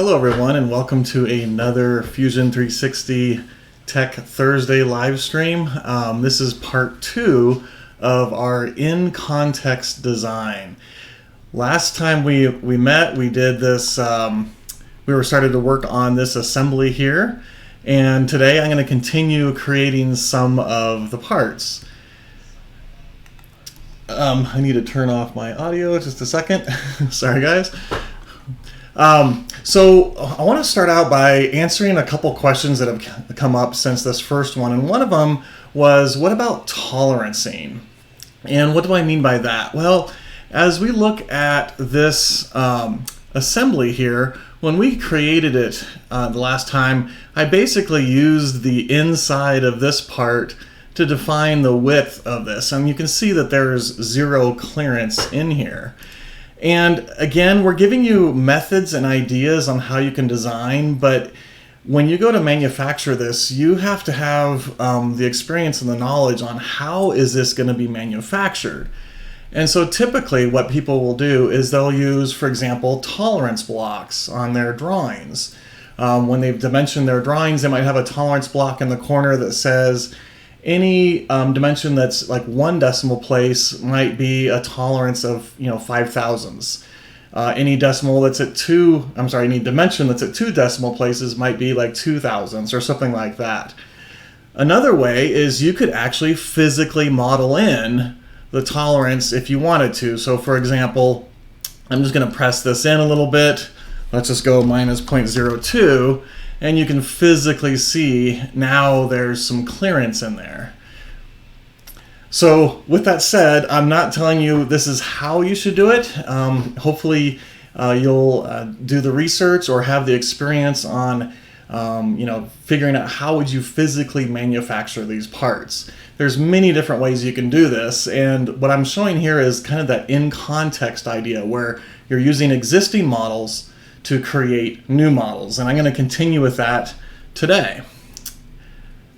Hello everyone and welcome to another Fusion 360 Tech Thursday live stream. This is part 2 of our in context design. Last time we met, we did this, we were started to work on this assembly here, and today I'm going to continue creating some of the parts. I need to turn off my audio just a second. Sorry guys. So I want to start out by answering a couple questions that have come up since this first one, and one of them was, what about tolerancing? And what do I mean by that? Well, as we look at this assembly here, when we created it the last time, I basically used the inside of this part to define the width of this, and you can see that there's zero clearance in here. And again, we're giving you methods and ideas on how you can design, but when you go to manufacture this, you have to have the experience and the knowledge on how is this going to be manufactured. And so typically what people will do is they'll use, for example, tolerance blocks on their drawings. When they've dimensioned their drawings, they might have a tolerance block in the corner that says any dimension that's like 1 decimal place might be a tolerance of 5 thousandths. Any decimal that's at any dimension that's at 2 decimal places might be like 2 thousandths or something like that. Another way is you could actually physically model in the tolerance if you wanted to. So for example, I'm just going to press this in a little bit. Let's just go minus 0.02. And you can physically see now there's some clearance in there. So with that said, I'm not telling you this is how you should do it. Hopefully you'll do the research or have the experience on figuring out how would you physically manufacture these parts. There's many different ways you can do this, and what I'm showing here is kind of that in context idea where you're using existing models to create new models, and I'm going to continue with that today.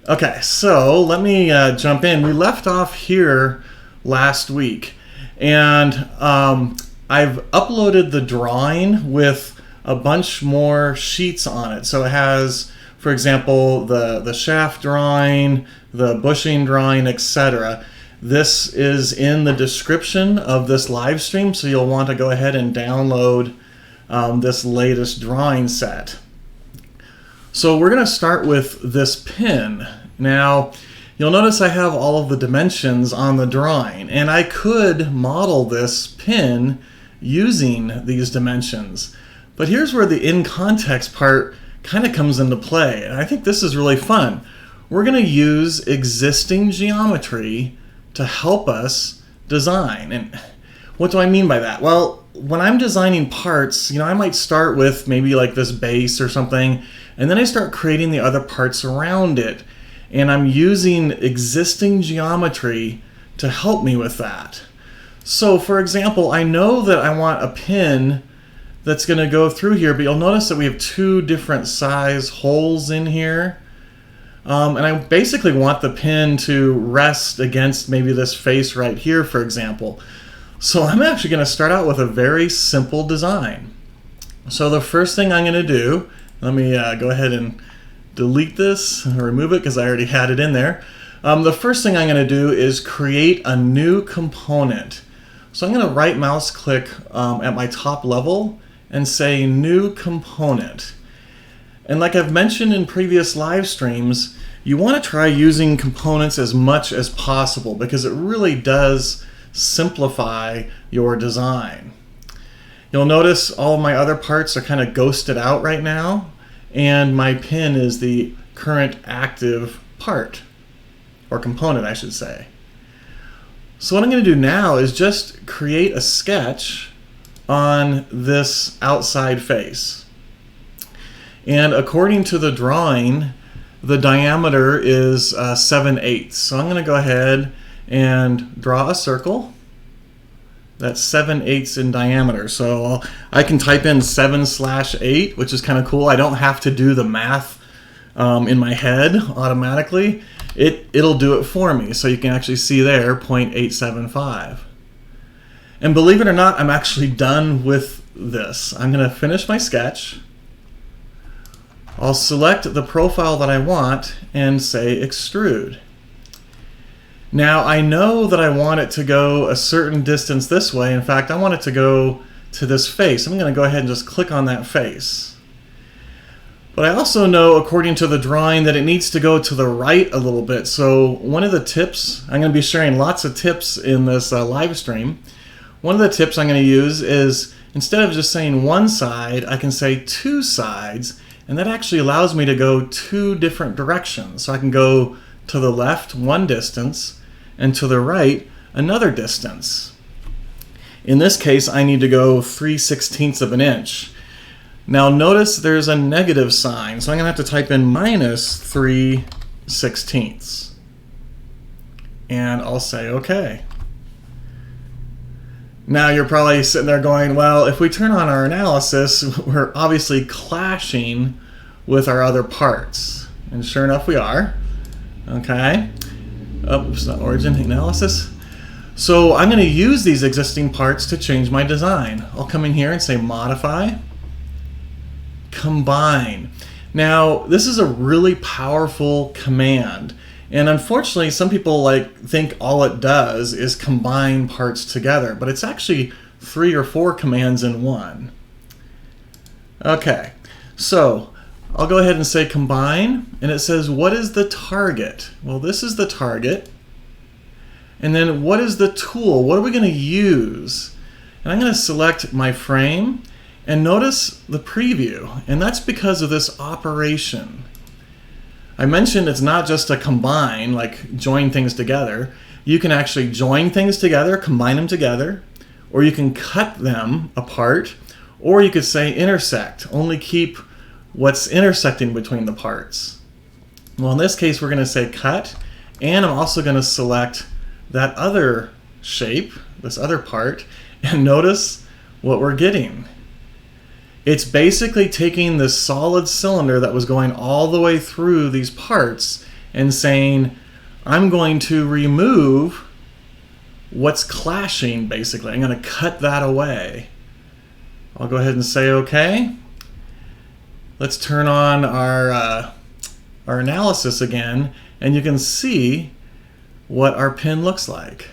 Okay, so let me jump in. We left off here last week, and I've uploaded the drawing with a bunch more sheets on it. So it has, for example, the shaft drawing, the bushing drawing, etc. This is in the description of this live stream, so you'll want to go ahead and download this latest drawing set. So we're going to start with this pin. Now you'll notice I have all of the dimensions on the drawing, and I could model this pin using these dimensions. But here's where the in context part kind of comes into play, and I think this is really fun. We're going to use existing geometry to help us design. And what do I mean by that? Well, when I'm designing parts, I might start with maybe like this base or something, and then I start creating the other parts around it. And I'm using existing geometry to help me with that. So for example, I know that I want a pin that's going to go through here, but you'll notice that we have 2 different size holes in here. And I basically want the pin to rest against maybe this face right here, for example. So I'm actually going to start out with a very simple design. So the first thing I'm going to do, let me go ahead and delete this or remove it because I already had it in there. The first thing I'm going to do is create a new component. So I'm going to right mouse click at my top level and say new component. And like I've mentioned in previous live streams, you want to try using components as much as possible because it really does simplify your design. You'll notice all of my other parts are kind of ghosted out right now, and my pin is the current active part, or component I should say. So what I'm going to do now is just create a sketch on this outside face. And according to the drawing, the diameter is 7/8. So I'm going to go ahead and draw a circle that's 7/8 in diameter. So I can type in 7/8, which is kind of cool. I don't have to do the math in my head automatically. It'll do it for me. So you can actually see there 0.875. And believe it or not, I'm actually done with this. I'm going to finish my sketch. I'll select the profile that I want and say extrude. Now I know that I want it to go a certain distance this way. In fact, I want it to go to this face. I'm going to go ahead and just click on that face. But I also know, according to the drawing, that it needs to go to the right a little bit. So one of the tips, I'm going to be sharing lots of tips in this live stream. One of the tips I'm going to use is, instead of just saying one side, I can say two sides, and that actually allows me to go two different directions. So I can go to the left one distance, and to the right another distance. In this case, I need to go 3/16 of an inch. Now notice there's a negative sign, so I'm going to have to type in minus 3/16. And I'll say OK. Now you're probably sitting there going, well, if we turn on our analysis, we're obviously clashing with our other parts. And sure enough, we are. OK. Oops, not origin, analysis. So I'm going to use these existing parts to change my design. I'll come in here and say modify, combine. Now this is a really powerful command, and unfortunately some people think all it does is combine parts together, but it's actually 3 or 4 commands in one. Okay, so I'll go ahead and say combine, and it says what is the target? Well, this is the target. And then what is the tool? What are we going to use? And I'm going to select my frame, and notice the preview, and that's because of this operation. I mentioned it's not just a combine, like join things together. You can actually join things together, combine them together, or you can cut them apart, or you could say intersect, only keep what's intersecting between the parts. Well, in this case, we're going to say cut, and I'm also going to select that other shape, this other part, and notice what we're getting. It's basically taking this solid cylinder that was going all the way through these parts and saying, I'm going to remove what's clashing, basically. I'm going to cut that away. I'll go ahead and say OK. Let's turn on our analysis again, and you can see what our pin looks like.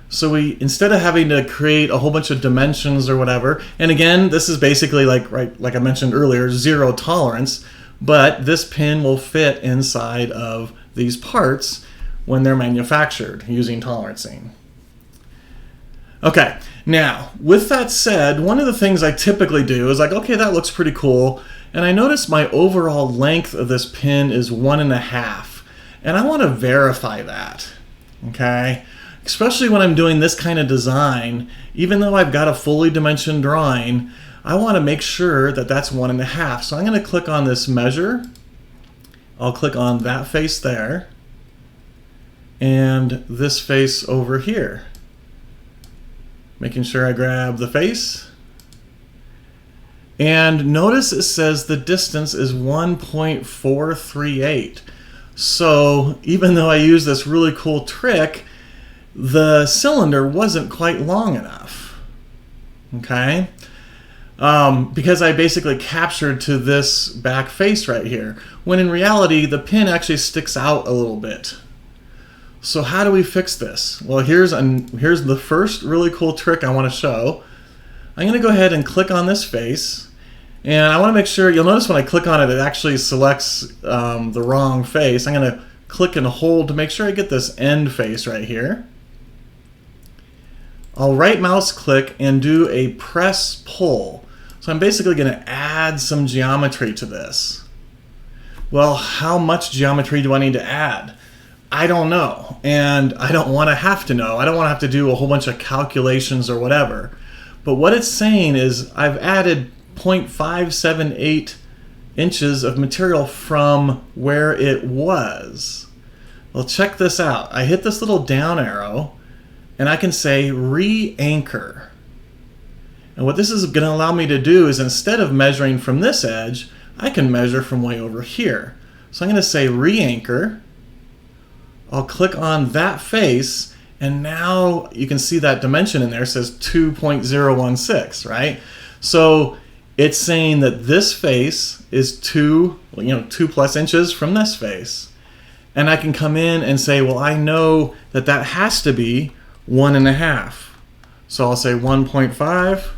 So instead of having to create a whole bunch of dimensions or whatever, and again, this is basically like I mentioned earlier, 0 tolerance, but this pin will fit inside of these parts when they're manufactured using tolerancing. Okay, now with that said, one of the things I typically do is okay, that looks pretty cool, and I notice my overall length of this pin is 1.5, and I want to verify that. Okay, especially when I'm doing this kind of design, even though I've got a fully dimensioned drawing, I want to make sure that that's 1.5. So I'm going to click on this measure. I'll click on that face there and this face over here. Making sure I grab the face. And notice it says the distance is 1.438. So even though I use this really cool trick, the cylinder wasn't quite long enough. Okay? Because I basically captured to this back face right here, when in reality the pin actually sticks out a little bit. So how do we fix this? Well, here's the first really cool trick I want to show. I'm going to go ahead and click on this face, and I want to make sure, you'll notice when I click on it, it actually selects the wrong face. I'm going to click and hold to make sure I get this end face right here. I'll right mouse click and do a press pull. So I'm basically going to add some geometry to this. Well, how much geometry do I need to add? I don't know, and I don't want to have to know. I don't want to have to do a whole bunch of calculations or whatever. But what it's saying is I've added 0.578 inches of material from where it was. Well, check this out. I hit this little down arrow, and I can say re-anchor. And what this is going to allow me to do is, instead of measuring from this edge, I can measure from way over here. So I'm going to say re-anchor. I'll click on that face, and now you can see that dimension in there says 2.016, right? So it's saying that this face is 2+ inches from this face. And I can come in and say, well, I know that that has to be 1.5. So I'll say 1.5.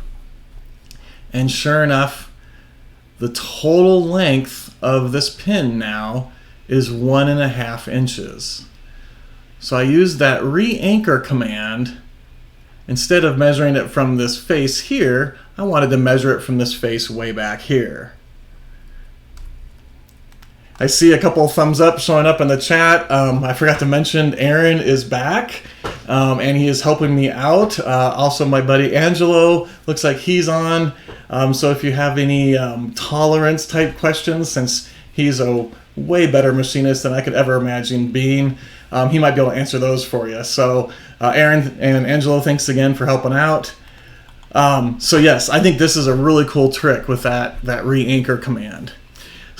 And sure enough, the total length of this pin now is 1.5 inches. So I use that re-anchor command. Instead of measuring it from this face here, I wanted to measure it from this face way back here. I see a couple of thumbs up showing up in the chat. I forgot to mention Aaron is back, and he is helping me out. Also, my buddy Angelo looks like he's on. So if you have any tolerance type questions, since he's a way better machinist than I could ever imagine being, he might be able to answer those for you. So Aaron and Angelo, thanks again for helping out. So yes, I think this is a really cool trick with that re-anchor command.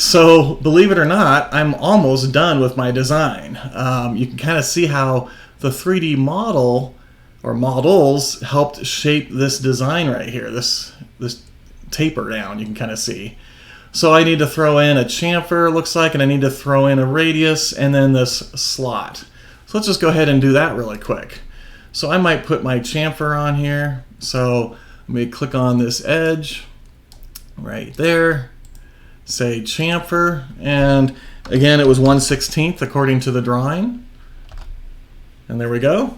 So believe it or not, I'm almost done with my design. You can kind of see how the 3D model or models helped shape this design right here, this taper down, you can kind of see. So I need to throw in a chamfer, it looks like, and I need to throw in a radius and then this slot. So let's just go ahead and do that really quick. So I might put my chamfer on here. So let me click on this edge right there. Say chamfer, and again it was 1/16 according to the drawing, and there we go.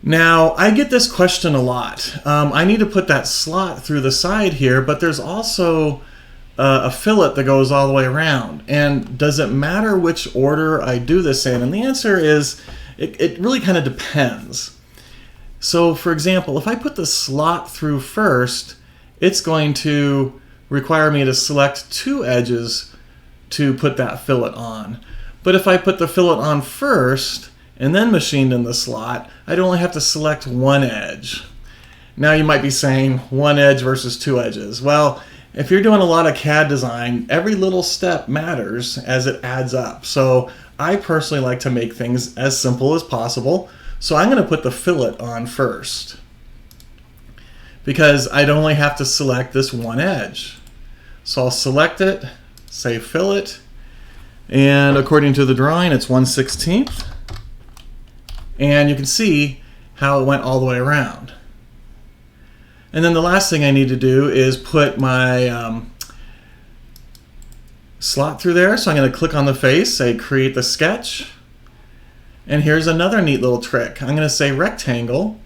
Now I get this question a lot. I need to put that slot through the side here, but there's also a fillet that goes all the way around, and does it matter which order I do this in? And the answer is it really kind of depends. So for example, if I put the slot through first, it's going to require me to select 2 edges to put that fillet on. But if I put the fillet on first and then machined in the slot, I'd only have to select 1 edge. Now you might be saying 1 edge versus 2 edges. Well, if you're doing a lot of CAD design, every little step matters as it adds up. So I personally like to make things as simple as possible. So I'm going to put the fillet on first, because I'd only have to select this 1 edge. So I'll select it, say fillet, and according to the drawing, it's 1/16. And you can see how it went all the way around. And then the last thing I need to do is put my slot through there. So I'm going to click on the face, say create the sketch. And here's another neat little trick. I'm going to say rectangle.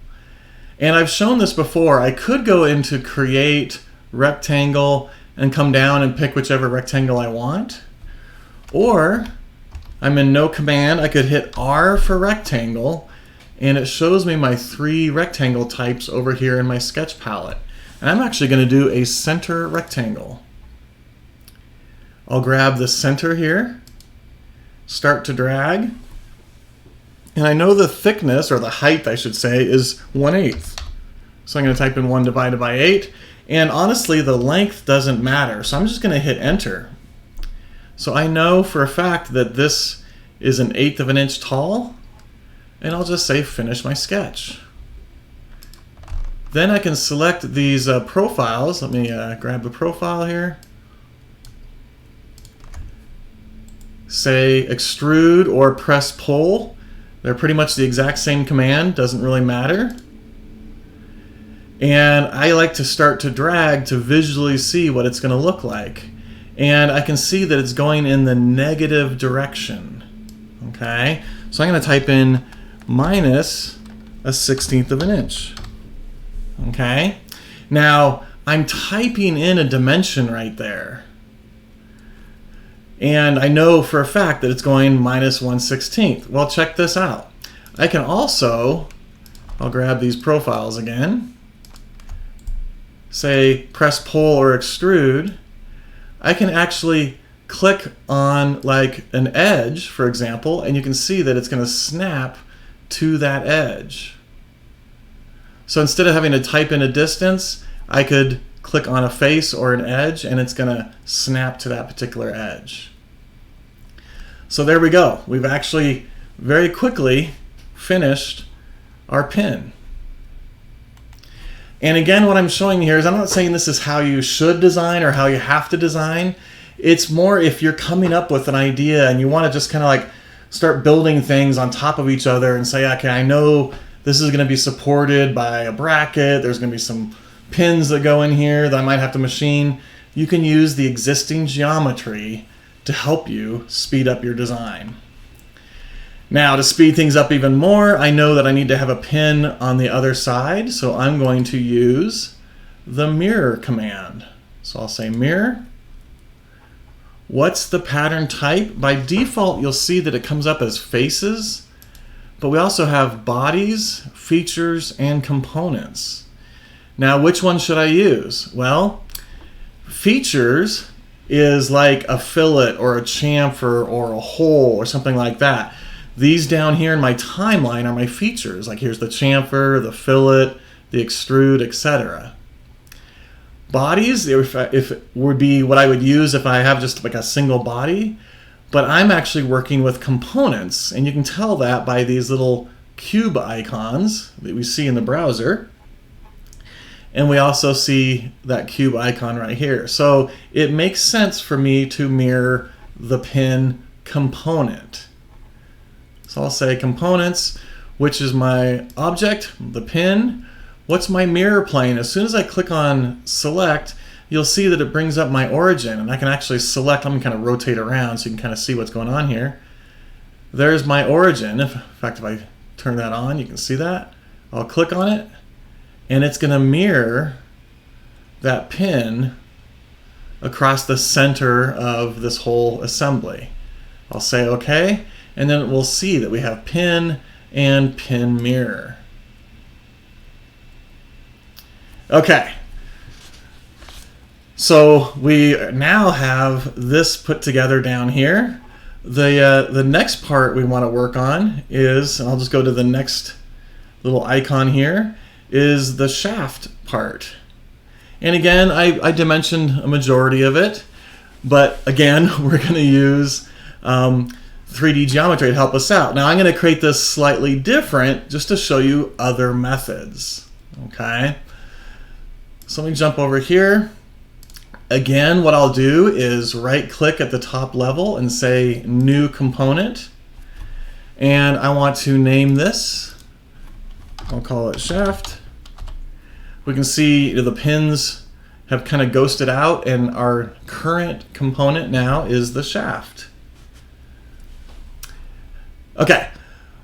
And I've shown this before. I could go into create rectangle and come down and pick whichever rectangle I want. Or I'm in no command. I could hit R for rectangle, and it shows me my 3 rectangle types over here in my sketch palette. And I'm actually going to do a center rectangle. I'll grab the center here, start to drag, and I know the thickness, or the height I should say, is 1/8. So I'm going to type in 1 divided by 8. And honestly, the length doesn't matter. So I'm just going to hit enter. So I know for a fact that this is 1/8 of an inch tall. And I'll just say finish my sketch. Then I can select these profiles. Let me grab the profile here. Say extrude or press pull. They're pretty much the exact same command. Doesn't really matter. And I like to start to drag to visually see what it's going to look like. And I can see that it's going in the negative direction. Okay, so I'm going to type in minus 1/16 of an inch. Okay, now I'm typing in a dimension right there. And I know for a fact that it's going minus 1/16. Well, check this out. I can also, I'll grab these profiles again, say press pull or extrude. I can actually click on like an edge, for example, and you can see that it's going to snap to that edge. So instead of having to type in a distance, I could click on a face or an edge and it's going to snap to that particular edge. So there we go. We've actually very quickly finished our pin. And again, what I'm showing here is I'm not saying this is how you should design or how you have to design. It's more if you're coming up with an idea and you want to just kind of like start building things on top of each other and say, okay, I know this is going to be supported by a bracket. There's going to be some pins that go in here that I might have to machine. You can use the existing geometry to help you speed up your design. Now, to speed things up even more, I know that I need to have a pin on the other side, so I'm going to use the mirror command. So I'll say mirror. What's the pattern type? By default, you'll see that it comes up as faces, but we also have bodies, features, and components. Now, which one should I use? Well, features is like a fillet or a chamfer or a hole or something like that. These down here in my timeline are my features. Like here's the chamfer, the fillet, the extrude, etc. Bodies, if it would be what I would use if I have just like a single body, but I'm actually working with components, and you can tell that by these little cube icons that we see in the browser. And we also see that cube icon right here. So it makes sense for me to mirror the pin component. So I'll say components, which is my object, the pin. What's my mirror plane? As soon as I click on select, you'll see that it brings up my origin, and I can actually select. I'm going to kind of rotate around so you can kind of see what's going on here. There's my origin. In fact, if I turn that on, you can see that. I'll click on it, and it's going to mirror that pin across the center of this whole assembly. I'll say OK, and then we'll see that we have pin and pin mirror. Okay, so we now have this put together down here. The next part we want to work on is, and I'll just go to the next little icon here, is the shaft part. And again, I dimensioned a majority of it, but again, we're going to use 3D geometry to help us out. Now I'm going to create this slightly different just to show you other methods. Okay, so let me jump over here. Again, what I'll do is right click at the top level and say new component, and I want to name this. I'll call it shaft. We can see the pins have kind of ghosted out, and our current component now is the shaft. Okay,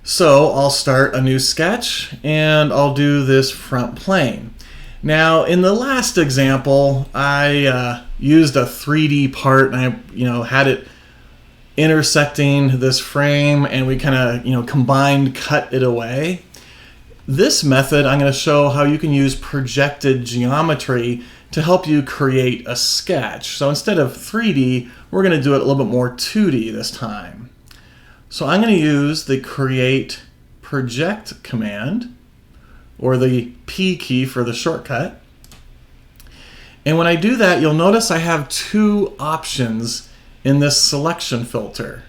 so I'll start a new sketch and I'll do this front plane. Now, in the last example, I used a 3D part, and I had it intersecting this frame, and we kind of combined, cut it away. This method, I'm going to show how you can use projected geometry to help you create a sketch. So instead of 3D, we're going to do it a little bit more 2D this time. So I'm going to use the create project command, or the P key for the shortcut. And when I do that, you'll notice I have two options in this selection filter.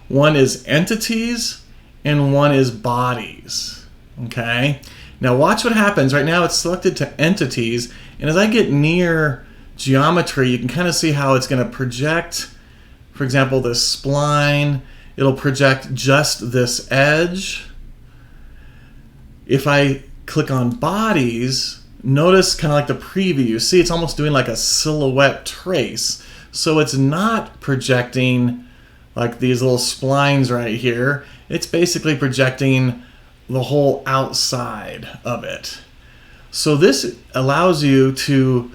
One is entities and one is bodies. Okay, now watch what happens. Right now it's selected to entities, and as I get near geometry, you can kind of see how it's going to project, for example, this spline. It'll project just this edge. If I click on bodies, notice kind of like the preview. You see it's almost doing like a silhouette trace. So it's not projecting like these little splines right here. It's basically projecting the whole outside of it. So this allows you to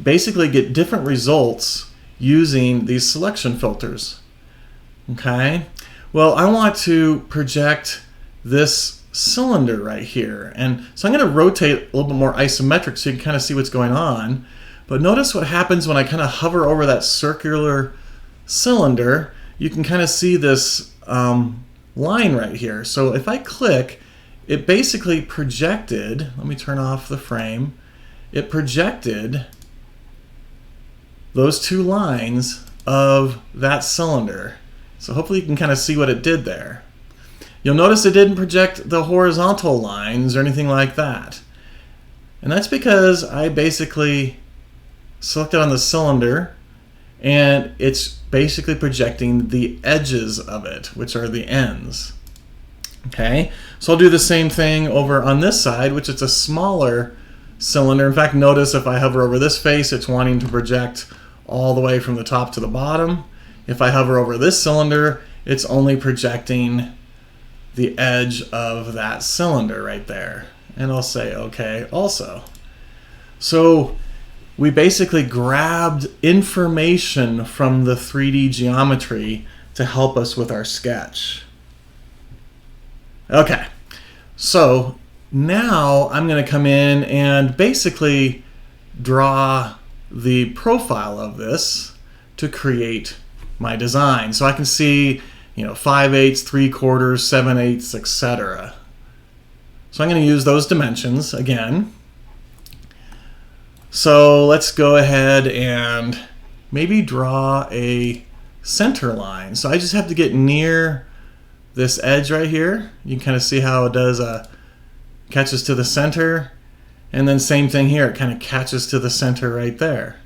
basically get different results using these selection filters. Okay, well, I want to project this cylinder right here, and so I'm going to rotate a little bit more isometric so you can kind of see what's going on. But notice what happens when I kind of hover over that circular cylinder. You can kind of see this line right here. So if I click, it basically projected, let me turn off the frame, it projected those two lines of that cylinder. So hopefully you can kind of see what it did there. You'll notice it didn't project the horizontal lines or anything like that. And that's because I basically selected on the cylinder, and it's basically projecting the edges of it, which are the ends. Okay, so I'll do the same thing over on this side, which is a smaller cylinder. In fact, notice if I hover over this face, it's wanting to project all the way from the top to the bottom. If I hover over this cylinder, it's only projecting the edge of that cylinder right there. And I'll say OK also. So we basically grabbed information from the 3D geometry to help us with our sketch. Okay, so now I'm going to come in and basically draw the profile of this to create my design. So I can see, 5/8, 3/4, 7/8, etc. So I'm going to use those dimensions again. So let's go ahead and maybe draw a center line. So I just have to get near this edge right here. You can kind of see how it does catches to the center, and then same thing here, it kind of catches to the center right there.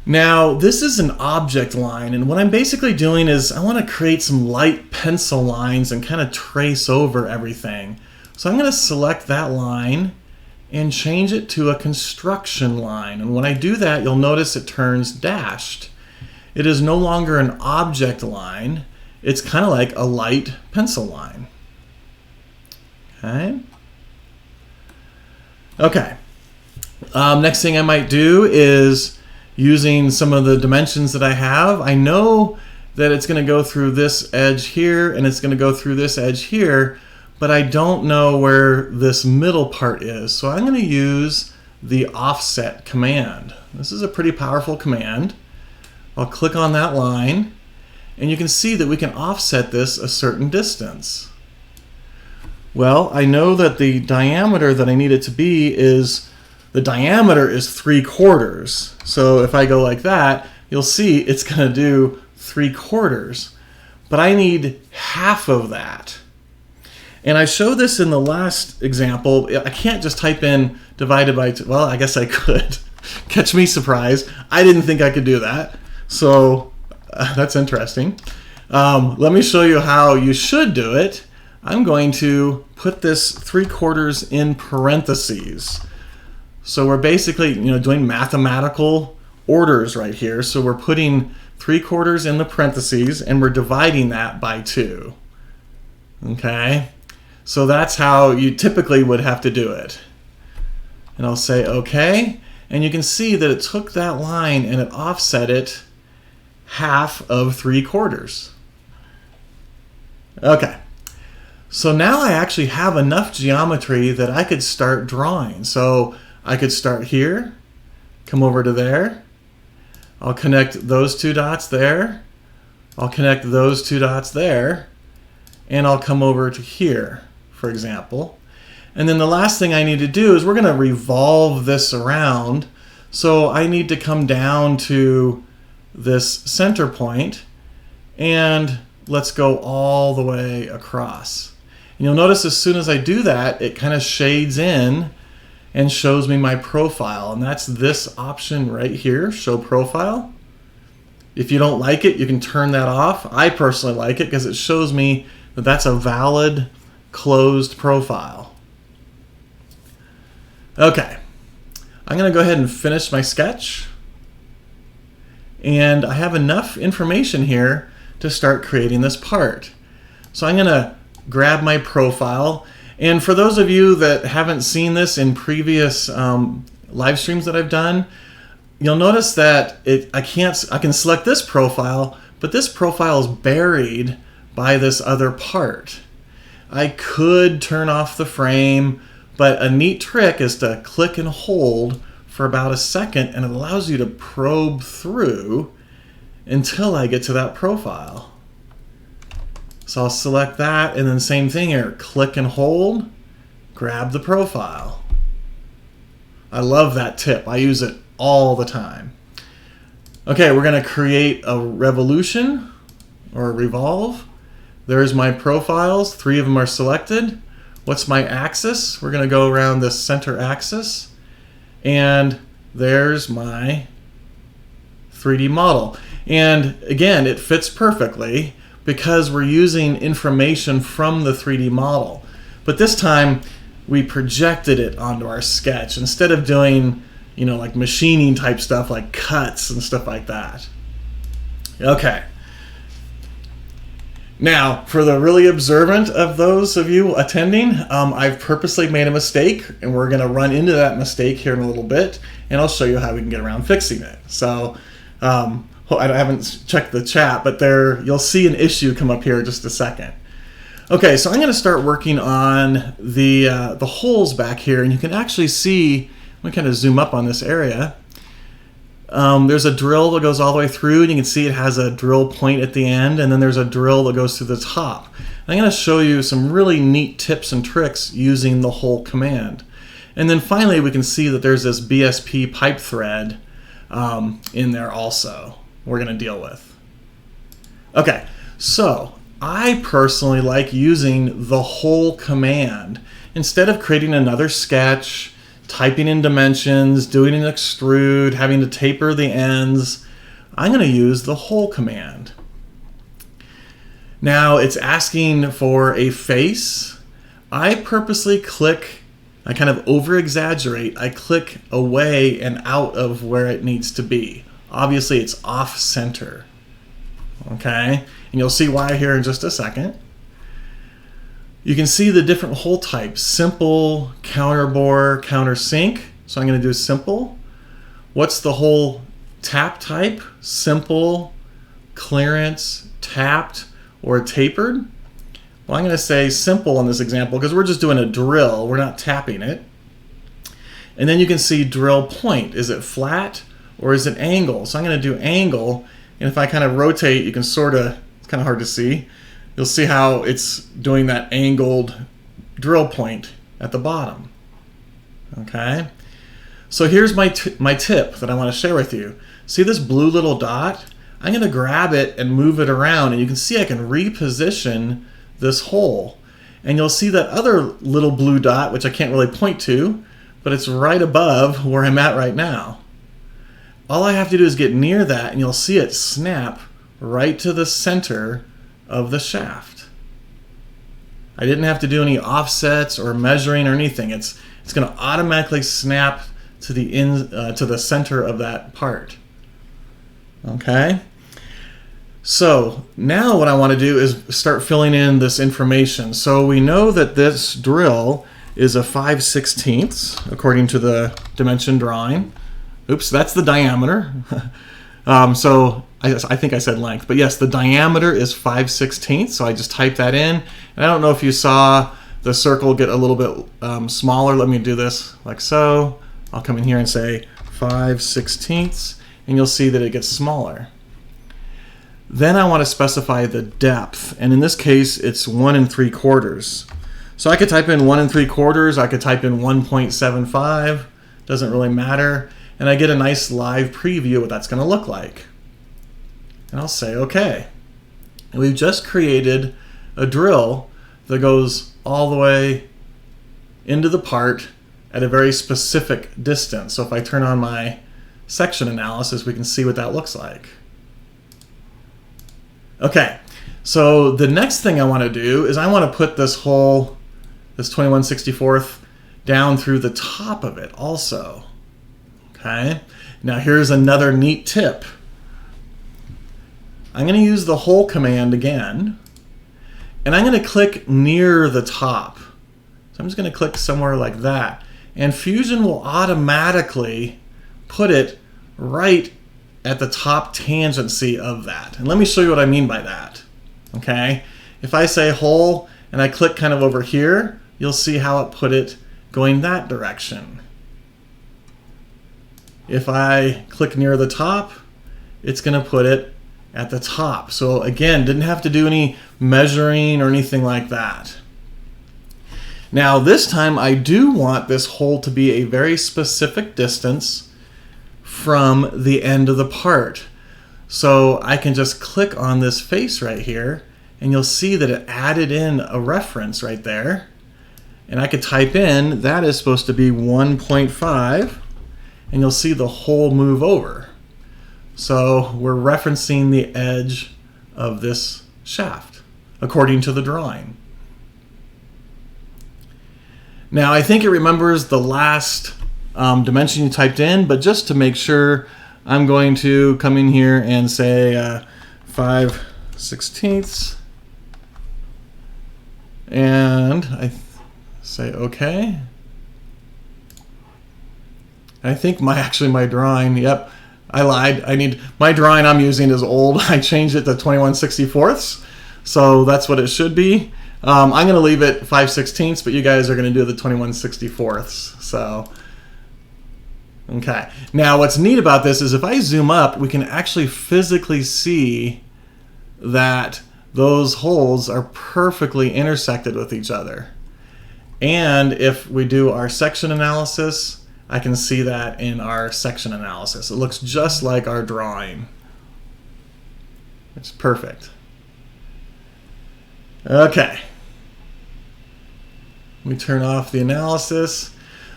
Now this is an object line, and what I'm basically doing is I want to create some light pencil lines and kind of trace over everything. So I'm going to select that line and change it to a construction line, and when I do that, you'll notice it turns dashed. It is no longer an object line. It's kind of like a light pencil line. Okay. Next thing I might do is, using some of the dimensions that I have, I know that it's going to go through this edge here and it's going to go through this edge here, but I don't know where this middle part is. So I'm going to use the offset command. This is a pretty powerful command. I'll click on that line, and you can see that we can offset this a certain distance. Well, I know that the diameter that I need it to be is, the diameter is 3/4. So if I go like that, you'll see it's going to do 3/4. But I need half of that. And I showed this in the last example. I can't just type in divided by 2. Well, I guess I could. Catch me surprised. I didn't think I could do that. So that's interesting. Let me show you how you should do it. I'm going to put this 3/4 in parentheses. So we're basically, doing mathematical orders right here. So we're putting 3/4 in the parentheses, and we're dividing that by 2. Okay, so that's how you typically would have to do it. And I'll say OK, and you can see that it took that line and it offset it half of 3/4. Okay, so now I actually have enough geometry that I could start drawing. So I could start here, come over to there, I'll connect those 2 dots there, I'll connect those 2 dots there, and I'll come over to here, for example. And then the last thing I need to do is we're going to revolve this around. So I need to come down to this center point, and let's go all the way across. And you'll notice as soon as I do that, it kind of shades in and shows me my profile. And that's this option right here, show profile. If you don't like it, you can turn that off. I personally like it because it shows me that that's a valid closed profile. Okay, I'm going to go ahead and finish my sketch. And I have enough information here to start creating this part. So I'm going to grab my profile. And for those of you that haven't seen this in previous live streams that I've done, you'll notice that I can select this profile, but this profile is buried by this other part. I could turn off the frame, but a neat trick is to click and hold for about a second, and it allows you to probe through until I get to that profile. So I'll select that, and then same thing here, click and hold, grab the profile. I love that tip. I use it all the time. Okay, we're going to create a revolution or a revolve. There's my profiles. 3 of them are selected. What's my axis? We're going to go around the center axis, and there's my 3D model. And again, it fits perfectly because we're using information from the 3D model. But this time, we projected it onto our sketch instead of doing, you know, like machining type stuff like cuts and stuff like that. Okay. Now, for the really observant of those of you attending, I've purposely made a mistake, and we're going to run into that mistake here in a little bit, and I'll show you how we can get around fixing it. So, I haven't checked the chat, but you'll see an issue come up here in just a second. Okay, so I'm going to start working on the holes back here, and you can actually see, I'm going to kind of zoom up on this area. There's a drill that goes all the way through, and you can see it has a drill point at the end, and then there's a drill that goes through the top. I'm going to show you some really neat tips and tricks using the hole command. And then finally, we can see that there's this BSP pipe thread in there also we're going to deal with. Okay, so I personally like using the hole command. Instead of creating another sketch, typing in dimensions, doing an extrude, having to taper the ends, I'm going to use the hole command. Now it's asking for a face. I purposely click, I kind of over exaggerate, I click away and out of where it needs to be. Obviously it's off center. Okay, and you'll see why here in just a second. You can see the different hole types: simple, counterbore, countersink. So I'm going to do simple. What's the hole tap type? Simple, clearance, tapped, or tapered. Well, I'm going to say simple in this example because we're just doing a drill. We're not tapping it. And then you can see drill point. Is it flat or is it angle? So I'm going to do angle. And if I kind of rotate, you can sort of, it's kind of hard to see. You'll see how it's doing that angled drill point at the bottom. Okay. So here's my tip that I want to share with you. See this blue little dot? I'm going to grab it and move it around, and you can see I can reposition this hole. And you'll see that other little blue dot, which I can't really point to, but it's right above where I'm at right now. All I have to do is get near that, and you'll see it snap right to the center of the shaft. I didn't have to do any offsets or measuring or anything. It's going to automatically snap to the center of that part. Okay. So now what I want to do is start filling in this information. So we know that this drill is a 5/16 according to the dimension drawing. Oops, that's the diameter. So I think I said length, but yes, the diameter is 5/16. So I just typed that in. And I don't know if you saw the circle get a little bit smaller. Let me do this like so. I'll come in here and say 5/16, and you'll see that it gets smaller. Then I want to specify the depth, and in this case, it's 1 3/4. So I could type in 1 3/4. I could type in 1.75. Doesn't really matter. And I get a nice live preview of what that's going to look like. And I'll say OK. And we've just created a drill that goes all the way into the part at a very specific distance. So if I turn on my section analysis, we can see what that looks like. Okay, so the next thing I want to do is I want to put this hole, this 21/64, down through the top of it also. Okay, now here's another neat tip. I'm going to use the hole command again, and I'm going to click near the top. So I'm just going to click somewhere like that, and Fusion will automatically put it right at the top tangency of that. And let me show you what I mean by that. Okay, if I say hole and I click kind of over here, you'll see how it put it going that direction. If I click near the top, it's going to put it at the top. So again, didn't have to do any measuring or anything like that. Now this time I do want this hole to be a very specific distance from the end of the part. So I can just click on this face right here, and you'll see that it added in a reference right there. and I could type in that is supposed to be 1.5, and you'll see the hole move over. So we're referencing the edge of this shaft according to the drawing. Now I think it remembers the last dimension you typed in, but just to make sure, I'm going to come in here and say 5/16, and I say OK. I think my drawing, yep, I lied. My drawing I'm using is old. I changed it to 21/64, so that's what it should be. I'm going to leave it 5/16, but you guys are going to do the 21/64. So, okay. Now, what's neat about this is if I zoom up, we can actually physically see that those holes are perfectly intersected with each other. And if we do our section analysis, I can see that in our section analysis. It looks just like our drawing. It's perfect. Okay. We turn off the analysis.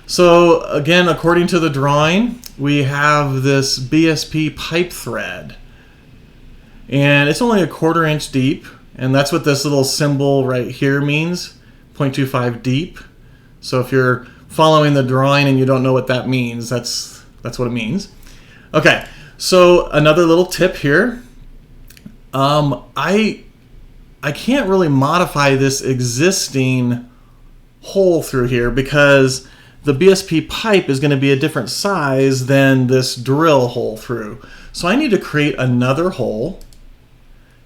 So again, according to the drawing, we have this BSP pipe thread. And it's only 1/4 inch deep. And that's what this little symbol right here means, 0.25 deep. So if you're following the drawing and you don't know what that means, that's what it means. Okay, so another little tip here. I can't really modify this existing hole through here because the BSP pipe is going to be a different size than this drill hole through. So I need to create another hole.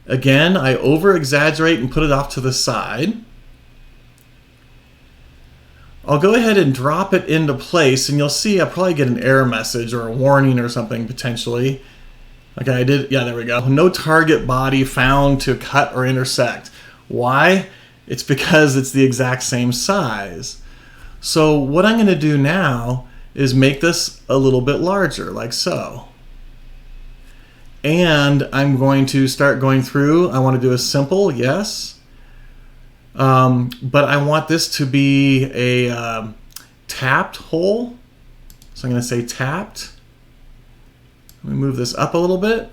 Again, I over-exaggerate and put it off to the side. I'll go ahead and drop it into place, and you'll see I'll probably get an error message or a warning or something potentially. Okay, I did, yeah, there we go. No target body found to cut or intersect. Why? It's because it's the exact same size. So what I'm going to do now is make this a little bit larger, like so. And I'm going to start going through. I want to do a simple, yes. But I want this to be a tapped hole. So I'm going to say tapped. Let me move this up a little bit.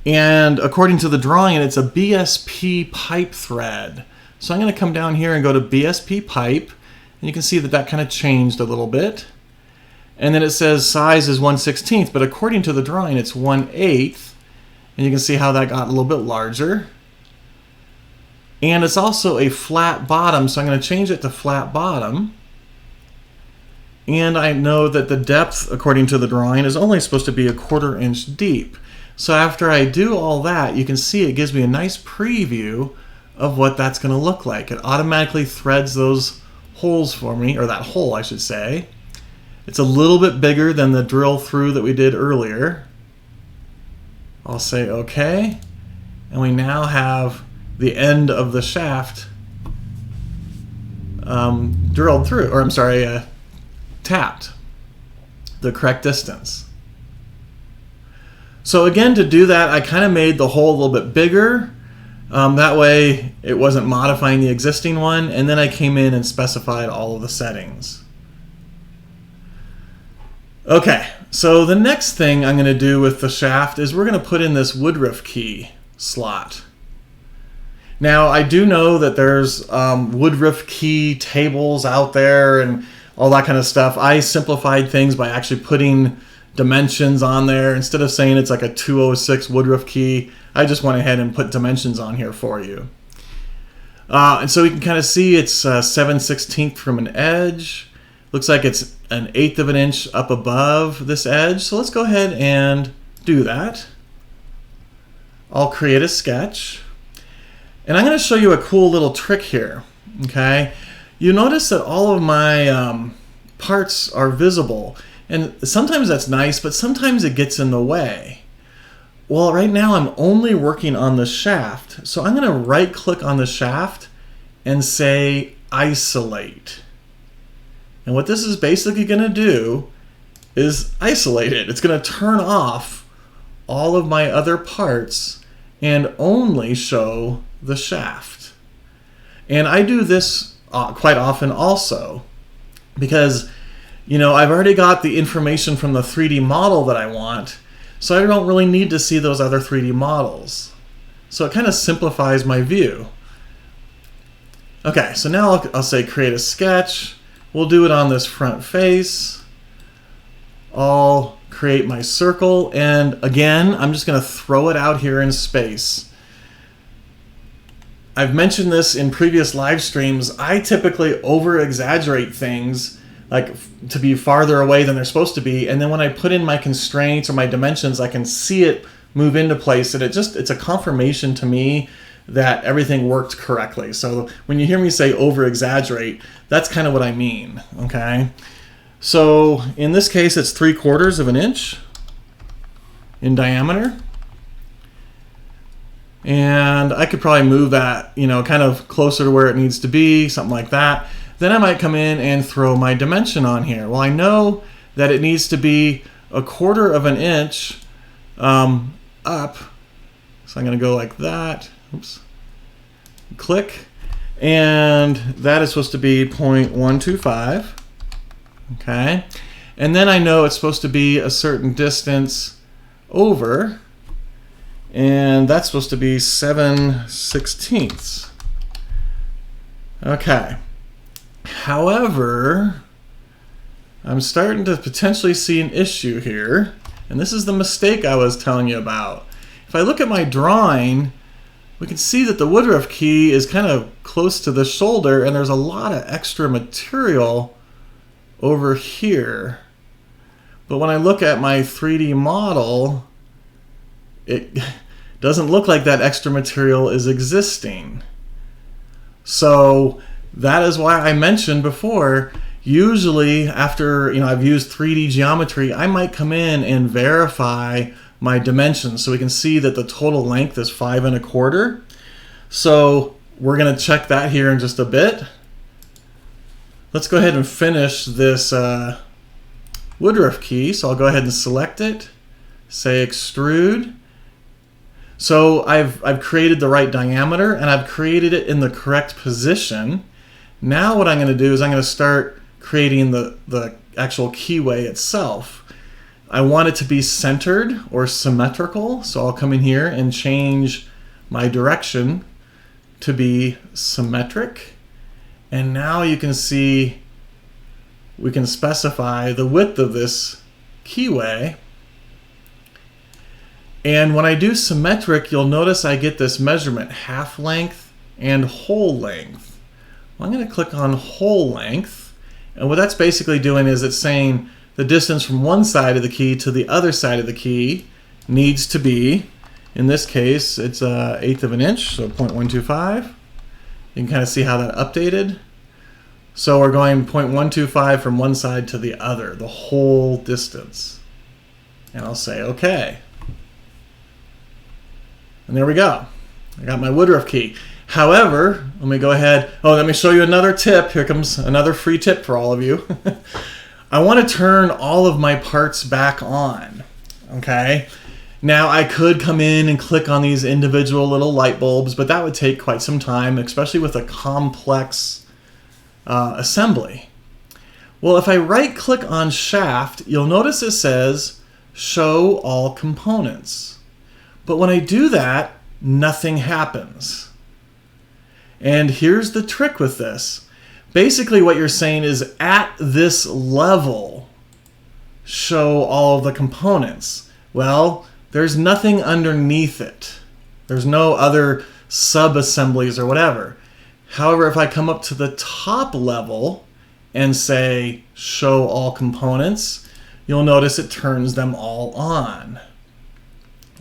And according to the drawing, it's a BSP pipe thread. So I'm going to come down here and go to BSP pipe. And you can see that that kind of changed a little bit. And then it says size is 1/16, but according to the drawing, it's 1/8. And you can see how that got a little bit larger. And it's also a flat bottom, so I'm going to change it to flat bottom. And I know that the depth, according to the drawing, is only supposed to be 1/4 inch deep. So after I do all that, you can see it gives me a nice preview of what that's going to look like. It automatically threads those holes for me, or that hole, I should say. It's a little bit bigger than the drill through that we did earlier. I'll say OK. And we now have the end of the shaft drilled through, or I'm sorry, tapped the correct distance. So again, to do that, I kind of made the hole a little bit bigger. That way it wasn't modifying the existing one, and then I came in and specified all of the settings. Okay, so the next thing I'm going to do with the shaft is we're going to put in this woodruff key slot. Now I do know that there's woodruff key tables out there and all that kind of stuff. I simplified things by actually putting dimensions on there. Instead of saying it's like a 206 woodruff key, I just went ahead and put dimensions on here for you. And so you can kind of see it's 7/16 from an edge. Looks like it's 1/8 of an inch up above this edge. So let's go ahead and do that. I'll create a sketch. And I'm going to show you a cool little trick here. Okay, you notice that all of my parts are visible. And sometimes that's nice, but sometimes it gets in the way. Well, right now I'm only working on the shaft. So I'm going to right click on the shaft and say isolate. And what this is basically going to do is isolate it. It's going to turn off all of my other parts and only show the shaft. And I do this quite often also, because I've already got the information from the 3D model that I want, so I don't really need to see those other 3D models. So it kind of simplifies my view. Okay, so now I'll say create a sketch. We'll do it on this front face. I'll create my circle, and again, I'm just going to throw it out here in space. I've mentioned this in previous live streams. I typically over-exaggerate things like to be farther away than they're supposed to be, and then when I put in my constraints or my dimensions, I can see it move into place, and it's a confirmation to me that everything worked correctly. So when you hear me say over-exaggerate, that's kind of what I mean, okay? So in this case, it's 3/4 of an inch in diameter. And I could probably move that, kind of closer to where it needs to be, something like that. Then I might come in and throw my dimension on here. Well, I know that it needs to be 1/4 of an inch up. So I'm going to go like that. Oops. Click. And that is supposed to be 0.125. Okay. And then I know it's supposed to be a certain distance over. And that's supposed to be 7/16. Okay. However, I'm starting to potentially see an issue here. And this is the mistake I was telling you about. If I look at my drawing, we can see that the woodruff key is kind of close to the shoulder, and there's a lot of extra material over here. But when I look at my 3D model, it doesn't look like that extra material is existing. So that is why I mentioned before, usually after I've used 3D geometry, I might come in and verify my dimensions so we can see that the total length is 5 1/4. So we're going to check that here in just a bit. Let's go ahead and finish this woodruff key. So I'll go ahead and select it, say extrude. So I've created the right diameter, and I've created it in the correct position. Now what I'm going to do is I'm going to start creating the actual keyway itself. I want it to be centered or symmetrical, so I'll come in here and change my direction to be symmetric. And now you can see we can specify the width of this keyway. And when I do symmetric, you'll notice I get this measurement, half length and whole length. Well, I'm going to click on whole length. And what that's basically doing is it's saying the distance from one side of the key to the other side of the key needs to be, in this case, it's 1/8 of an inch, so 0.125. You can kind of see how that updated. So we're going 0.125 from one side to the other, the whole distance. And I'll say OK. And there we go. I got my woodruff key. However, let me go ahead. Oh, let me show you another tip. Here comes another free tip for all of you. I want to turn all of my parts back on. Okay. Now I could come in and click on these individual little light bulbs, but that would take quite some time, especially with a complex assembly. Well, if I right click on shaft, you'll notice it says show all components. But when I do that, nothing happens. And here's the trick with this. Basically what you're saying is at this level, show all of the components. Well, there's nothing underneath it. There's no other sub-assemblies or whatever. However, if I come up to the top level and say show all components, you'll notice it turns them all on.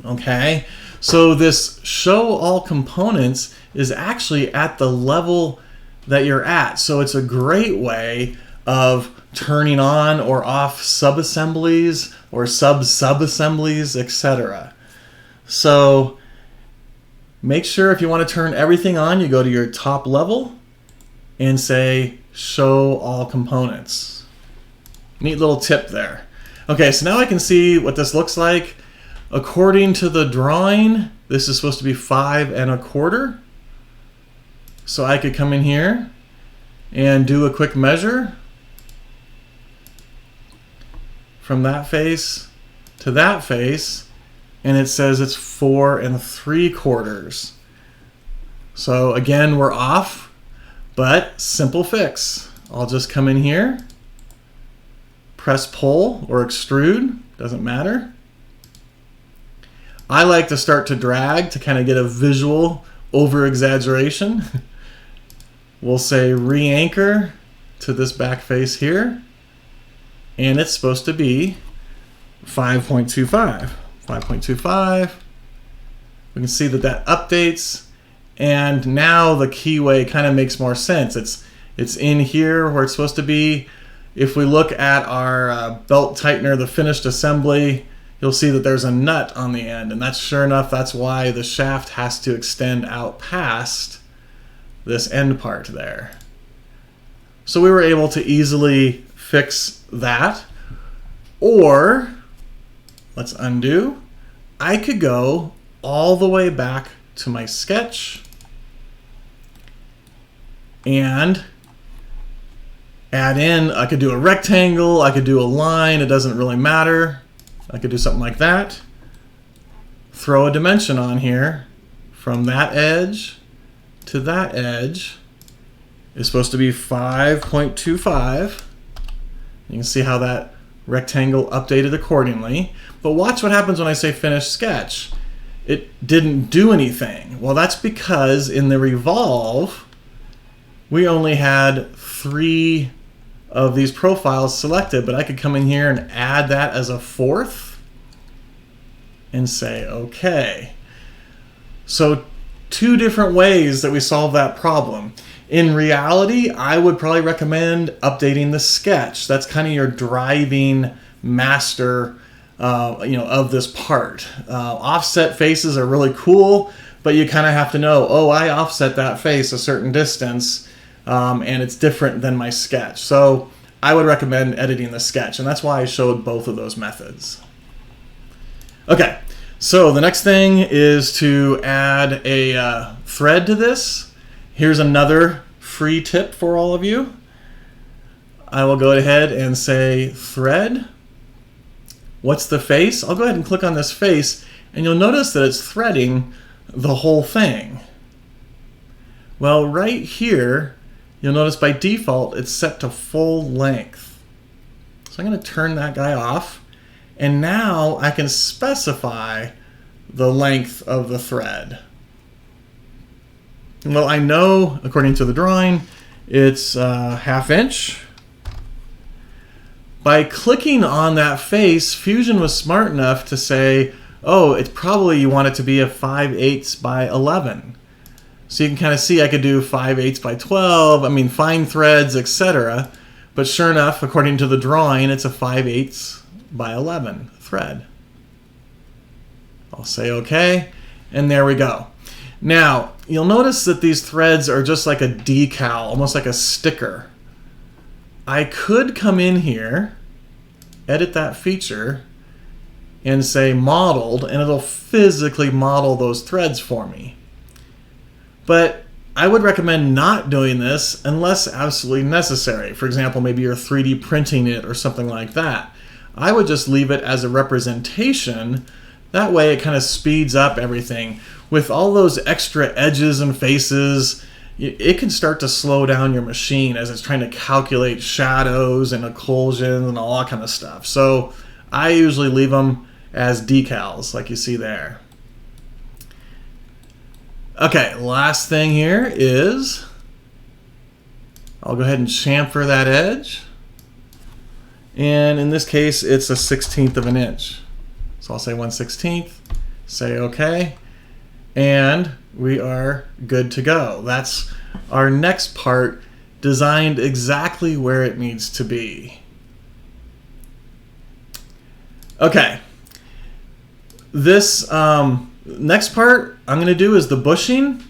Okay, so this show all components is actually at the level that you're at. So it's a great way of turning on or off sub-assemblies or sub-sub-assemblies, etc. So make sure if you want to turn everything on, you go to your top level and say show all components. Neat little tip there. Okay, so now I can see what this looks like. According to the drawing, this is supposed to be 5 1/4. So I could come in here and do a quick measure from that face to that face, and it says it's 4 3/4. So again, we're off, but simple fix. I'll just come in here, press pull or extrude, doesn't matter. I like to start to drag to kind of get a visual over exaggeration. We'll say re-anchor to this back face here, and it's supposed to be 5.25. 5.25. We can see that that updates, and now the keyway kind of makes more sense. It's in here where it's supposed to be. If we look at our belt tightener, the finished assembly, you'll see that there's a nut on the end, and that's sure enough, that's why the shaft has to extend out past this end part there. So we were able to easily fix that. Or, let's undo. I could go all the way back to my sketch and add in, I could do a rectangle, I could do a line, it doesn't really matter. I could do something like that. Throw a dimension on here from that edge to that edge is supposed to be 5.25. You can see how that rectangle updated accordingly. But watch what happens when I say finish sketch. It didn't do anything. Well, that's because in the Revolve, we only had 3 of these profiles selected, but I could come in here and add that as a 4th and say okay. So 2 different ways that we solve that problem. In reality, I would probably recommend updating the sketch. That's kind of your driving master of this part. Offset faces are really cool, but you kind of have to know, oh, I offset that face a certain distance, and it's different than my sketch. So I would recommend editing the sketch, and that's why I showed both of those methods. Okay, so the next thing is to add a thread to this. Here's another free tip for all of you. I will go ahead and say thread. What's the face? I'll go ahead and click on this face, and you'll notice that it's threading the whole thing. Well, right here, you'll notice by default it's set to full length. So I'm going to turn that guy off, and now I can specify the length of the thread. Well, I know, according to the drawing, it's 1/2 inch. By clicking on that face, Fusion was smart enough to say, oh, it's probably you want it to be a 5/8 by 11. So you can kind of see I could do 5/8 by 12, I mean fine threads, etc. But sure enough, according to the drawing, it's a 5/8 by 11 thread. I'll say okay, and there we go. Now, you'll notice that these threads are just like a decal, almost like a sticker. I could come in here, edit that feature, and say modeled, and it'll physically model those threads for me. But I would recommend not doing this unless absolutely necessary. For example, maybe you're 3D printing it or something like that. I would just leave it as a representation. That way it kind of speeds up everything. With all those extra edges and faces, it can start to slow down your machine as it's trying to calculate shadows and occlusions and all that kind of stuff. So I usually leave them as decals like you see there. Okay, last thing here is I'll go ahead and chamfer that edge. And in this case, it's a 1/16 of an inch. So I'll say 1/16, say okay, and we are good to go. That's our next part, designed exactly where it needs to be. Okay, this next part I'm going to do is the bushing,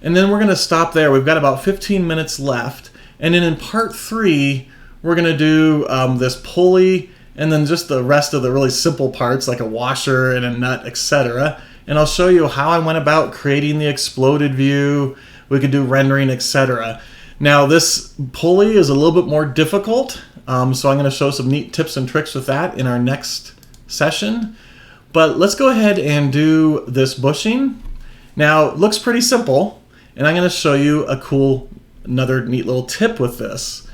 and then we're going to stop there. We've got about 15 minutes left, and then in part 3 we're going to do this pulley, and then just the rest of the really simple parts like a washer and a nut, etc. And I'll show you how I went about creating the exploded view. We could do rendering, etc. Now this pulley is a little bit more difficult, so I'm going to show some neat tips and tricks with that in our next session. But let's go ahead and do this bushing. Now it looks pretty simple, and I'm going to show you another neat little tip with this.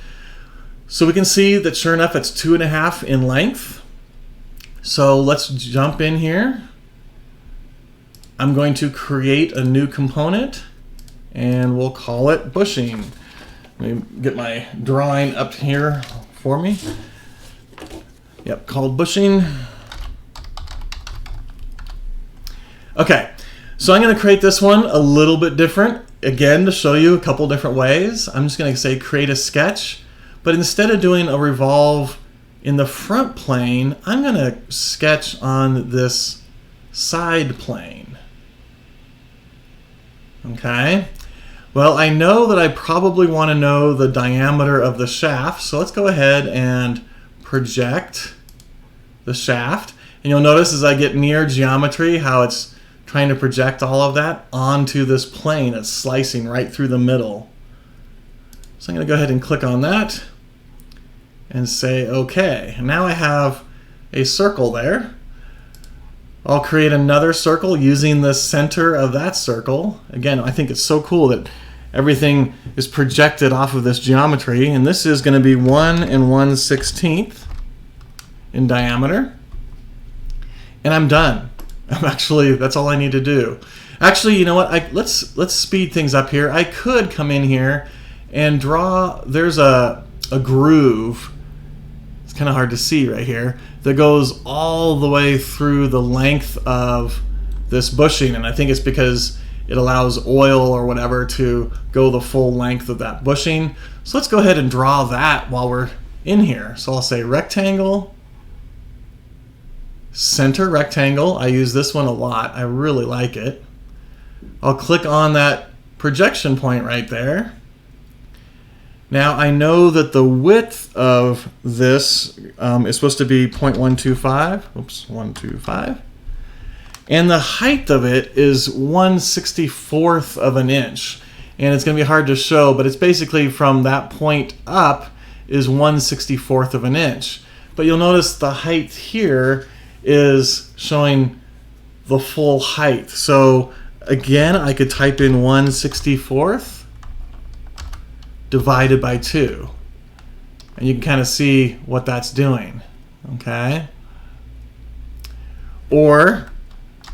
So we can see that sure enough it's 2.5 in length. So let's jump in here. I'm going to create a new component and we'll call it bushing. Let me get my drawing up here for me. Yep, called bushing. Okay, so I'm going to create this one a little bit different. Again, to show you a couple different ways. I'm just going to say create a sketch, but instead of doing a revolve in the front plane, I'm going to sketch on this side plane. Okay. Well, I know that I probably want to know the diameter of the shaft, so let's go ahead and project the shaft. And you'll notice as I get near geometry how it's trying to project all of that onto this plane. It's slicing right through the middle. So I'm going to go ahead and click on that and say OK. And now I have a circle there. I'll create another circle using the center of that circle. Again, I think it's so cool that everything is projected off of this geometry, and this is going to be 1 1/16 in diameter. And I'm done. That's all I need to do. Actually, you know what? Let's speed things up here. I could come in here and draw. There's a groove. It's kind of hard to see right here, that goes all the way through the length of this bushing, and I think it's because it allows oil or whatever to go the full length of that bushing. So let's go ahead and draw that while we're in here. So I'll say rectangle, center rectangle. I use this one a lot. I really like it. I'll click on that projection point right there. Now I know that the width of this is supposed to be 0.125. Oops, 125. And the height of it is 1/64 of an inch. And it's going to be hard to show, but it's basically from that point up is 1/64 of an inch. But you'll notice the height here is showing the full height. So again, I could type in 1/64 divided by 2. And you can kind of see what that's doing. Okay? Or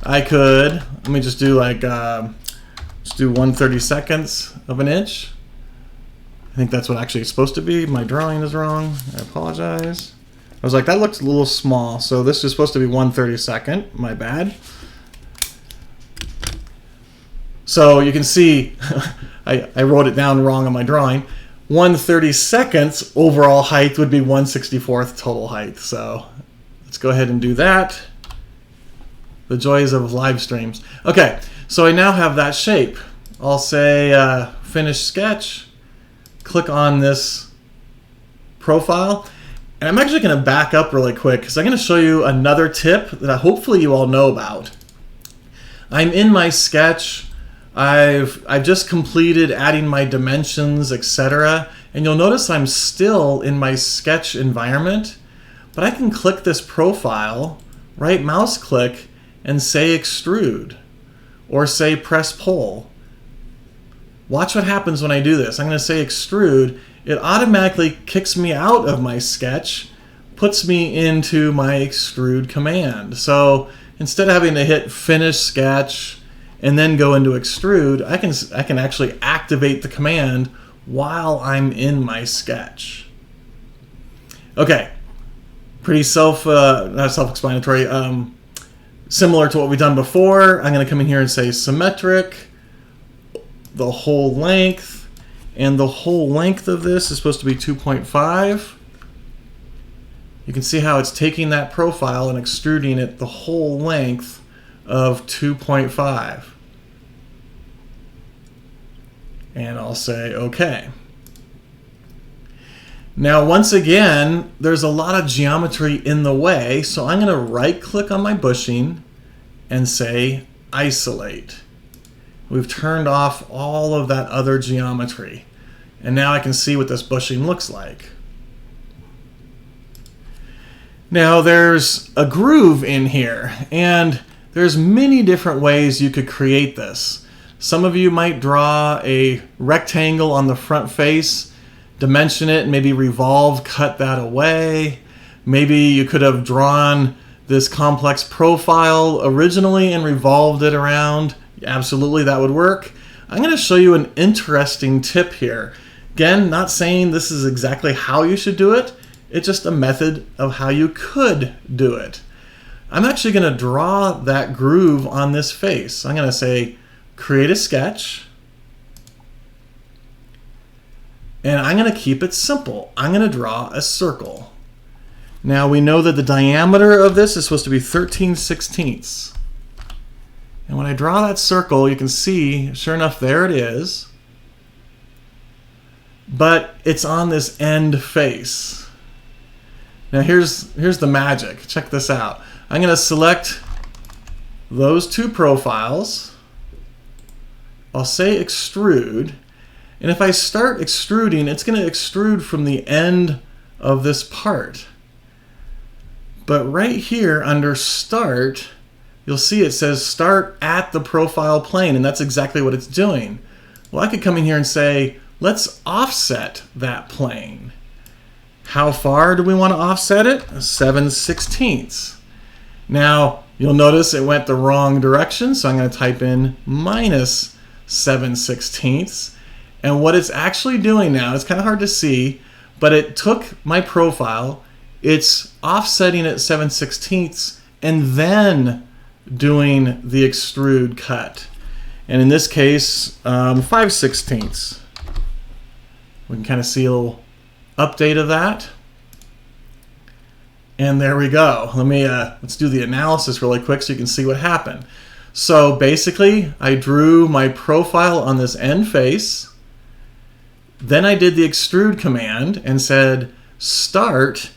I could, let me just do like, just do 1/32 of an inch. I think that's what actually it's supposed to be. My drawing is wrong. I apologize. I was like, that looks a little small. So this is supposed to be 1/32. My bad. So you can see, I wrote it down wrong on my drawing. 1/32 overall height would be 1/64 total height. So let's go ahead and do that. The joys of live streams. Okay, so I now have that shape. I'll say finish sketch, click on this profile, and I'm actually going to back up really quick because I'm going to show you another tip that hopefully you all know about. I'm in my sketch. I've just completed adding my dimensions, etc. And you'll notice I'm still in my sketch environment, but I can click this profile, right mouse click, and say extrude, or say press pull. Watch what happens when I do this. I'm going to say extrude. It automatically kicks me out of my sketch, puts me into my extrude command. So instead of having to hit finish sketch and then go into extrude, I can actually activate the command while I'm in my sketch. Okay, pretty not self-explanatory. Similar to what we've done before, I'm going to come in here and say symmetric, the whole length, and the whole length of this is supposed to be 2.5. You can see how it's taking that profile and extruding it the whole length of 2.5. And I'll say OK. Now once again, there's a lot of geometry in the way, so I'm going to right click on my bushing and say isolate. We've turned off all of that other geometry. And now I can see what this bushing looks like. Now there's a groove in here, and there's many different ways you could create this. Some of you might draw a rectangle on the front face, dimension it, and maybe Revolve cut that away. Maybe you could have drawn this complex profile originally and revolved it around. Absolutely, that would work. I'm going to show you an interesting tip here. Again, not saying this is exactly how you should do it. It's just a method of how you could do it. I'm actually going to draw that groove on this face. I'm going to say, create a sketch. And I'm going to keep it simple. I'm going to draw a circle. Now we know that the diameter of this is supposed to be 13/16. And when I draw that circle, you can see, sure enough, there it is. But it's on this end face. Now here's the magic. Check this out. I'm going to select those two profiles. I'll say extrude. And if I start extruding, it's going to extrude from the end of this part. But right here under start, you'll see it says start at the profile plane, and that's exactly what it's doing. Well, I could come in here and say, let's offset that plane. How far do we want to offset it? 7/16. Now, you'll notice it went the wrong direction, so I'm going to type in minus 7/16. And what it's actually doing now, it's kind of hard to see, but it took my profile, it's offsetting at 7/16 and then doing the extrude cut. And in this case, 5/16. We can kind of see a little update of that. And there we go. Let's do the analysis really quick so you can see what happened. So basically, I drew my profile on this end face. Then I did the extrude command and said, start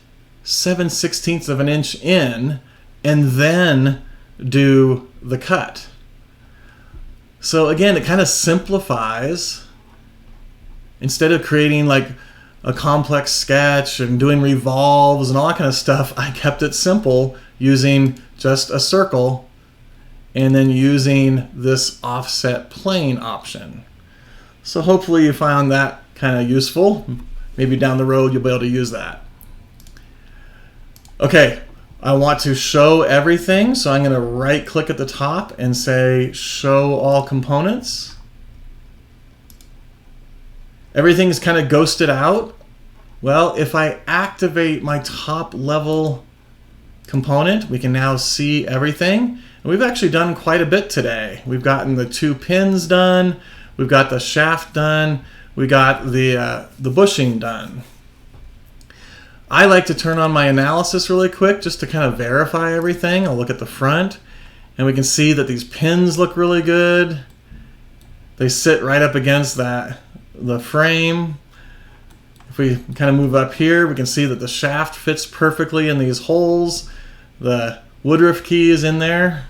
7/16 of an inch in, and then do the cut. So again, it kind of simplifies. Instead of creating like a complex sketch and doing revolves and all that kind of stuff, I kept it simple using just a circle and then using this offset plane option. So hopefully you found that kind of useful. Maybe down the road you'll be able to use that. Okay, I want to show everything, so I'm going to right click at the top and say show all components. Everything's kind of ghosted out. Well, if I activate my top level component, we can now see everything. And we've actually done quite a bit today. We've gotten the 2 pins done, we've got the shaft done, we got the bushing done. I like to turn on my analysis really quick just to kind of verify everything. I'll look at the front and we can see that these pins look really good. They sit right up against the frame. If we kind of move up here, we can see that the shaft fits perfectly in these holes. The Woodruff key is in there,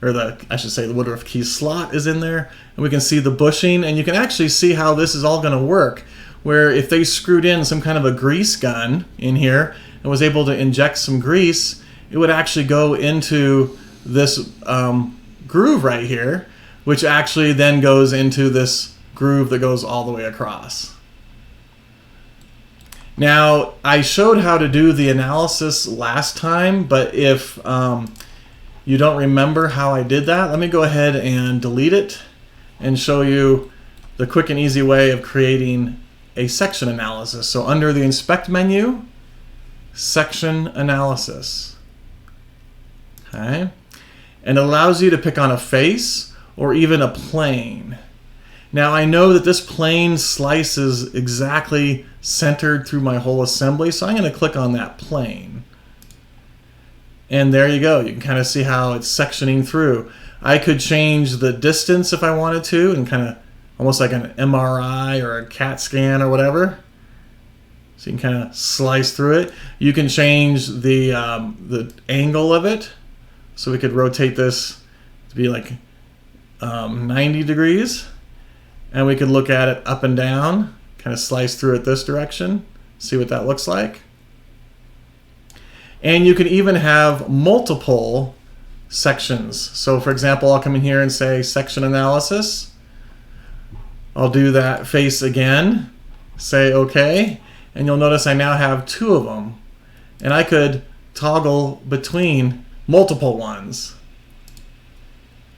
or I should say the Woodruff key slot is in there. And we can see the bushing, and you can actually see how this is all going to work. Where if they screwed in some kind of a grease gun in here and was able to inject some grease, it would actually go into this groove right here, which actually then goes into this groove that goes all the way across. Now, I showed how to do the analysis last time, but if you don't remember how I did that, let me go ahead and delete it and show you the quick and easy way of creating a section analysis. So under the Inspect menu, Section Analysis. Okay? And it allows you to pick on a face or even a plane. Now I know that this plane slices exactly centered through my whole assembly, so I'm going to click on that plane. And there you go. You can kind of see how it's sectioning through. I could change the distance if I wanted to, and kind of almost like an MRI or a CAT scan or whatever. So you can kind of slice through it. You can change the angle of it. So we could rotate this to be like 90 degrees. And we could look at it up and down, kind of slice through it this direction. See what that looks like. And you can even have multiple sections. So for example, I'll come in here and say section analysis. I'll do that face again, say OK, and you'll notice I now have 2 of them. And I could toggle between multiple ones.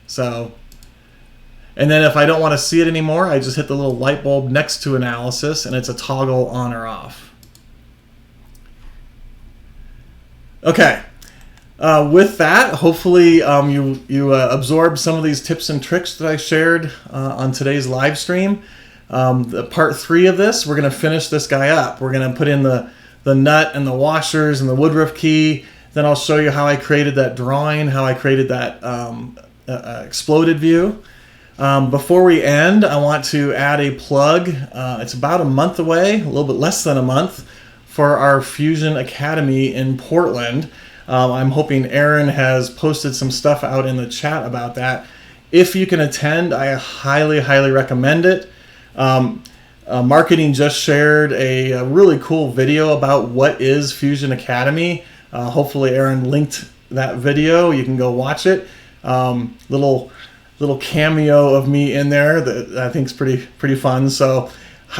So, and then if I don't want to see it anymore, I just hit the little light bulb next to analysis and it's a toggle on or off. Okay. With that, hopefully you absorbed some of these tips and tricks that I shared on today's live stream. The part 3 of this, we're going to finish this guy up. We're going to put in the nut and the washers and the woodruff key. Then I'll show you how I created that drawing, how I created that exploded view. Before we end, I want to add a plug. It's about a month away, a little bit less than a month, for our Fusion Academy in Portland. I'm hoping Aaron has posted some stuff out in the chat about that. If you can attend, I highly, highly recommend it. Marketing just shared a really cool video about what is Fusion Academy. Hopefully Aaron linked that video. You can go watch it. Little cameo of me in there that I think is pretty fun. So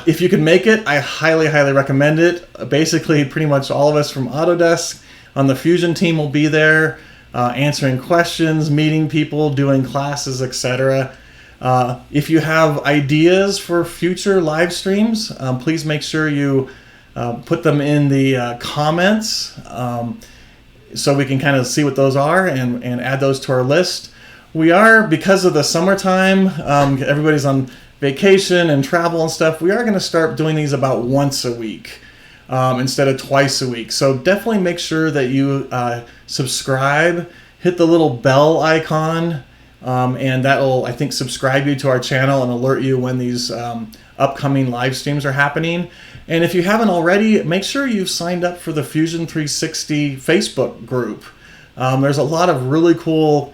if you can make it, I highly, highly recommend it. Basically, pretty much all of us from Autodesk on the Fusion team will be there, answering questions, meeting people, doing classes, etc. If you have ideas for future live streams, please make sure you put them in the comments so we can kind of see what those are and add those to our list. We are, because of the summertime, everybody's on vacation and travel and stuff, we are going to start doing these about once a week instead of twice a week. So definitely make sure that you subscribe, hit the little bell icon, and that will, I think, subscribe you to our channel and alert you when these upcoming live streams are happening. And if you haven't already, make sure you've signed up for the Fusion 360 Facebook group. There's a lot of really cool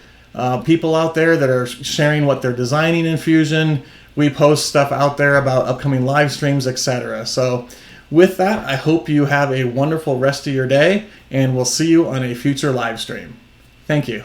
people out there that are sharing what they're designing in Fusion. We post stuff out there about upcoming live streams, etc. So with that, I hope you have a wonderful rest of your day, and we'll see you on a future live stream. Thank you.